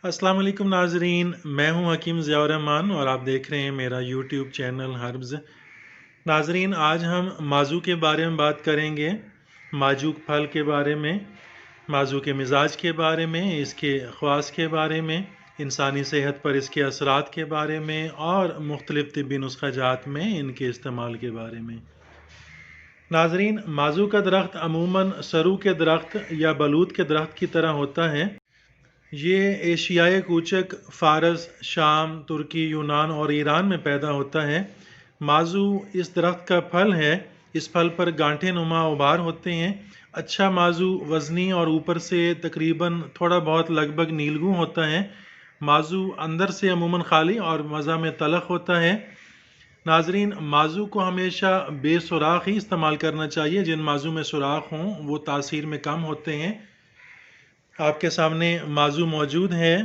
अस्सलाम वालेकुम नाजरीन, मैं हूं हकीम ज़ियाउर रहमान और आप देख रहे हैं मेरा यूट्यूब चैनल हर्ब्स। नाजरीन, आज हम माजू के बारे में बात करेंगे। माजूक फल के बारे में, माजू के मिजाज के बारे में, इसके ख़वास के बारे में, इंसानी सेहत पर इसके असरात के बारे में और मुख्तलिफ़ तिब्बी नुस्ख़ाजात में इनके इस्तेमाल के बारे में। नाजरीन, माजू का दरख्त अमूमन सरू के दरख्त या बलूत के दरख्त की तरह होता है। ये एशियाई कूचक फ़ारस, शाम, तुर्की, यूनान और ईरान में पैदा होता है। माजू इस दरख्त का फल है। इस फल पर गांठे नुमा उभार होते हैं। अच्छा माजू वज़नी और ऊपर से तकरीबन थोड़ा बहुत लगभग नीलगू होता है। माजू अंदर से अमूमन खाली और मज़ा में तलख़ होता है। नाजरीन, माजू को हमेशा बेसुराख ही इस्तेमाल करना चाहिए। जिन माजू में सुराख हों वो तासीर में कम होते हैं। आपके सामने माजू मौजूद है।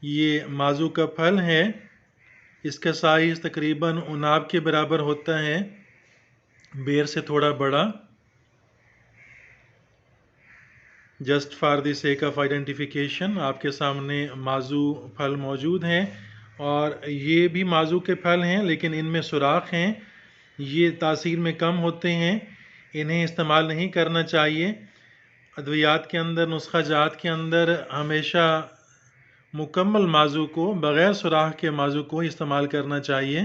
ये माजू का फल है। इसका साइज़ तकरीबन उनाब के बराबर होता है, बेर से थोड़ा बड़ा। Just for the sake of identification आपके सामने माजू फल मौजूद हैं और ये भी माजू के फल हैं, लेकिन इनमें सुराख हैं। ये तासीर में कम होते हैं। इन्हें इस्तेमाल नहीं करना चाहिए। अद्वियात के अंदर, नुस्ख़ाजात के अंदर हमेशा मुकम्मल माजू को, बग़ैर सुराख के माजू को इस्तेमाल करना चाहिए।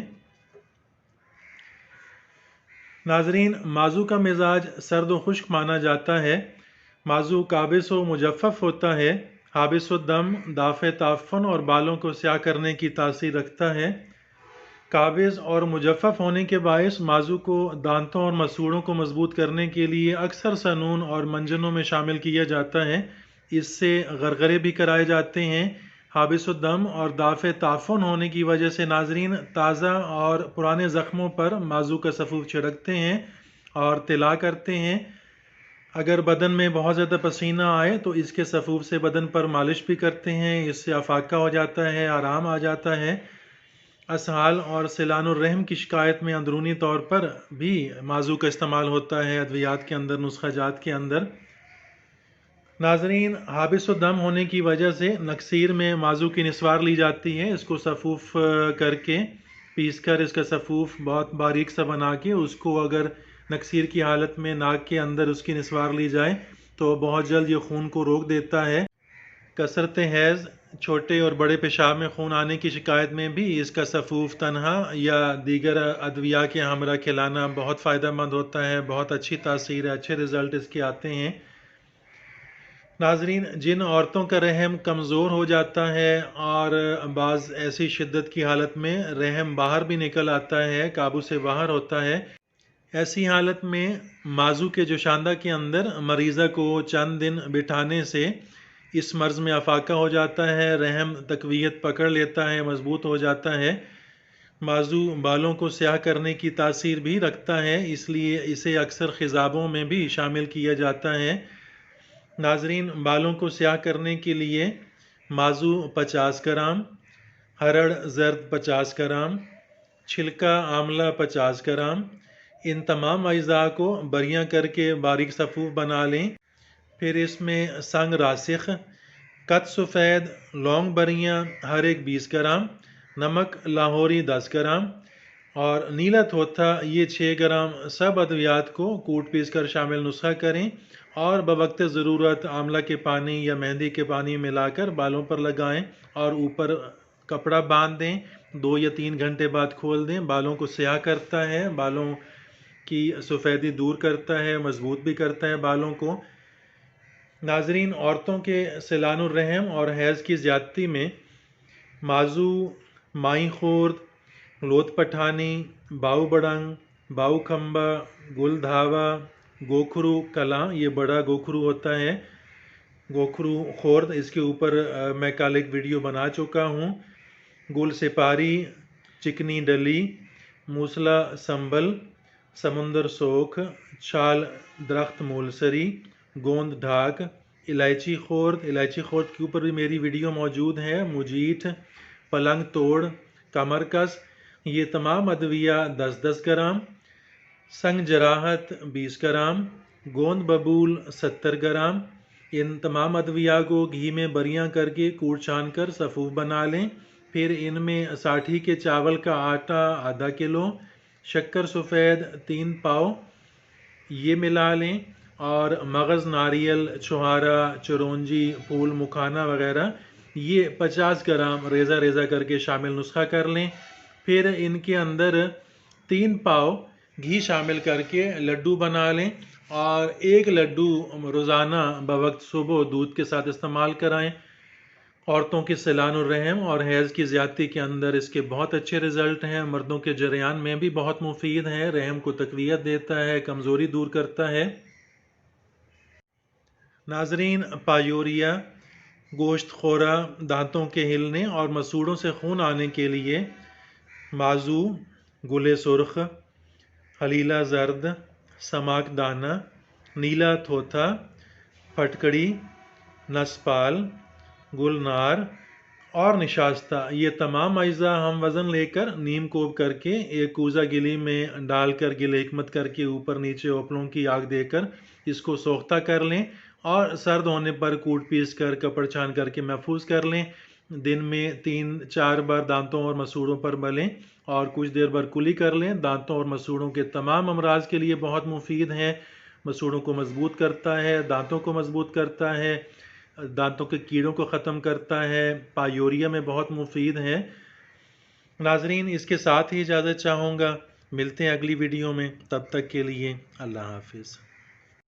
नाजरीन, माजू का मिजाज सर्द व खुश्क माना जाता है। माजू काबिस व मुजफ़्फ़फ़ होता है। हाबिस व दम, दाफ़े ताफ़ुन और बालों को स्याह करने की तासीर रखता है। काबिज़ और मुजफ़्फ़फ़ होने के बायस माजू को दांतों और मसूड़ों को मजबूत करने के लिए अक्सर सनून और मंजनों में शामिल किया जाता है। इससे गरगरे भी कराए जाते हैं। हाबिस दम और दाफ़े ताफ़ुन होने की वजह से नाजरीन ताज़ा और पुराने ज़ख्मों पर माजू का सफ़ूफ छिड़कते हैं और तिला करते हैं। अगर बदन में बहुत ज़्यादा पसीना आए तो इसके सफ़ूफ से बदन पर मालिश भी करते हैं। इससे अफाका हो जाता है, आराम आ जाता है। असहाल और सिलानुर्रहम की शिकायत में अंदरूनी तौर पर भी माजू का इस्तेमाल होता है, अद्वियात के अंदर, नुस्ख़ाजात के अंदर। नाजरीन, हाबिस दम होने की वजह से नक्सीर में माजू की निस्वार ली जाती है। इसको सफ़ूफ करके पीस कर इसका सफ़ूफ बहुत बारीक सा बना के उसको अगर नक्सीर की हालत में नाक के अंदर उसकी निस्वार ली जाए तो बहुत जल्द ये खून को रोक देता है। कसरत हैज़, छोटे और बड़े पेशाब में खून आने की शिकायत में भी इसका सफ़ूफ तनहा या दीगर अद्विया के हमरा खिलाना बहुत फ़ायदेमंद होता है। बहुत अच्छी तासीर है, अच्छे रिज़ल्ट इसके आते हैं। नाजरीन, जिन औरतों का रहम कमज़ोर हो जाता है और बाज़ ऐसी शिद्दत की हालत में रहम बाहर भी निकल आता है, काबू से बाहर होता है, ऐसी हालत में माजू के जोशांदा के अंदर मरीज़ा को चंद दिन बिठाने से इस मर्ज़ में अफाका हो जाता है, रहम तक़वियत पकड़ लेता है, मज़बूत हो जाता है। माजू बालों को स्याह करने की तासीर भी रखता है, इसलिए इसे अक्सर ख़िज़ाबों में भी शामिल किया जाता है। नाजरीन, बालों को स्याह करने के लिए माजू 50 ग्राम, हरड़ जर्द 50 ग्राम, छिलका आमला 50 ग्राम, इन तमाम अज्जा को बरियां करके बारीक सफ़ूफ बना लें। फिर इसमें संग रासिख, कत सफ़ेद, लौंग बरियां हर एक 20 ग्राम, नमक लाहौरी 10 ग्राम और नीला थोथा ये 6 ग्राम सब अद्वियात को कूट पीस कर शामिल नुस्खा करें और बवक्त ज़रूरत आंवला के पानी या मेहंदी के पानी मिलाकर बालों पर लगाएं और ऊपर कपड़ा बांध दें। 2 या 3 घंटे बाद खोल दें। बालों को स्याह करता है, बालों की सफ़ेदी दूर करता है, मजबूत भी करता है बालों को। नाजरीन, औरतों के सिलानुर्रहम और हैज़ की ज़्यादती में माजू, माई खुर्द, लोथ पठानी, बाऊ बड़ंग, बाऊ खम्बा, गुल धावा, गोखरू कला, ये बड़ा गोखरू होता है, गोखरू खुर्द, इसके ऊपर मैं कल एक वीडियो बना चुका हूँ। गुल सिपारी, चिकनी डली, मूसला संबल, समुंदर सोख, छाल दरख्त मूलसरी, गोंद ढाक, इलायची खुर्द, इलायची खुर्द के ऊपर भी मेरी वीडियो मौजूद है। मुजीठ, पलंग तोड़, कमरकस, ये तमाम अद्विया 10-10 ग्राम, संग जराहत 20 ग्राम, गोंद बबूल 70 ग्राम, ان تمام ادویہ کو گھی میں بریاں کر کے کوٹ چھان کر صفوف بنا لیں۔ پھر ان میں ساٹھی کے چاول کا آٹا آدھا کلو، شکر سفید 3 پاؤ یہ ملا لیں، اور مغز، ناریل، چھہارا، چرونجی، پھول مکھانا وغیرہ یہ 50 گرام ریزہ ریزہ کر کے شامل نسخہ کر لیں۔ پھر ان کے اندر 3 پاؤ گھی شامل کر کے لڈو بنا لیں، اور 1 لڈو روزانہ بوقت صبح دودھ کے ساتھ استعمال کرائیں۔ عورتوں کے سیلان الرحم اور حیض کی زیادتی کے اندر اس کے بہت اچھے رزلٹ ہیں، مردوں کے جریان میں بھی بہت مفید ہے، رحم کو تقویت دیتا ہے، کمزوری دور کرتا ہے۔ ناظرین، پایوریا، گوشت خورا، دانتوں کے ہلنے اور مسوڑوں سے خون آنے کے لیے بازو، گلے سرخ، حلیلہ زرد، سماک دانہ، نیلا تھوتھا، پھٹکڑی، نسپال، گلنار اور نشاستہ یہ تمام اجزاء ہم وزن لے کر نیم کوب کر کے ایک کوزہ گلی میں ڈال کر گل حکمت کر کے اوپر نیچے اوپلوں کی آگ دے کر اس کو سوختہ کر لیں، اور سرد ہونے پر کوٹ پیس کر کپڑ چھان کر کے محفوظ کر لیں۔ دن میں 3-4 بار دانتوں اور مسوڑوں پر ملیں اور کچھ دیر بعد کلی کر لیں۔ دانتوں اور مسوڑوں کے تمام امراض کے لیے بہت مفید ہیں، مسوڑوں کو مضبوط کرتا ہے، دانتوں کو مضبوط کرتا ہے، دانتوں کے کیڑوں کو ختم کرتا ہے، پایوریا میں بہت مفید ہے۔ ناظرین، اس کے ساتھ ہی اجازت چاہوں گا، ملتے ہیں اگلی ویڈیو میں، تب تک کے لیے اللہ حافظ۔